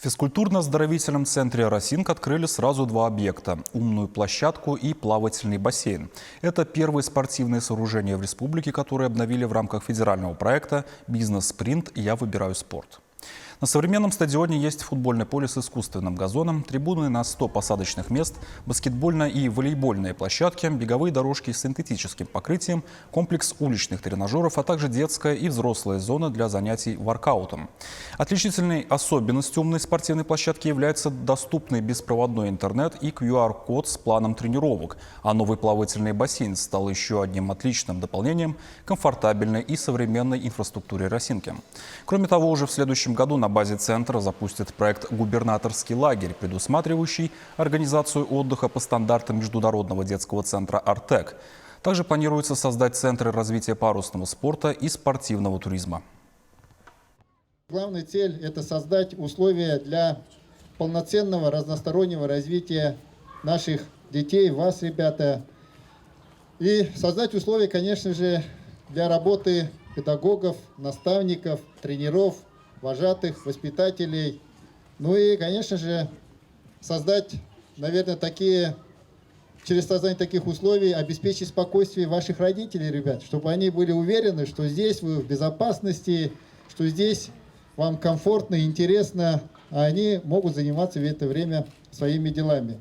В физкультурно-оздоровительном центре «Росинк» открыли сразу два объекта – умную площадку и плавательный бассейн. Это первые спортивные сооружения в республике, которые обновили в рамках федерального проекта «Бизнес-спринт. Я выбираю спорт». На современном стадионе есть футбольное поле с искусственным газоном, трибуны на 100 посадочных мест, баскетбольная и волейбольные площадки, беговые дорожки с синтетическим покрытием, комплекс уличных тренажеров, а также детская и взрослая зона для занятий воркаутом. Отличительной особенностью умной спортивной площадки является доступный беспроводной интернет и QR-код с планом тренировок, а новый плавательный бассейн стал еще одним отличным дополнением к комфортабельной и современной инфраструктуре Росинки. Кроме того, уже в следующем году на базе центра запустят проект «Губернаторский лагерь», предусматривающий организацию отдыха по стандартам Международного детского центра «Артек». Также планируется создать центры развития парусного спорта и спортивного туризма. Главная цель – это создать условия для полноценного разностороннего развития наших детей, вас, ребята. И создать условия, конечно же, для работы педагогов, наставников, тренеров, вожатых, воспитателей. Ну и, конечно же, создать, наверное, через создание таких условий обеспечить спокойствие ваших родителей, ребят, чтобы они были уверены, что здесь вы в безопасности, что здесь вам комфортно, интересно, а они могут заниматься в это время своими делами.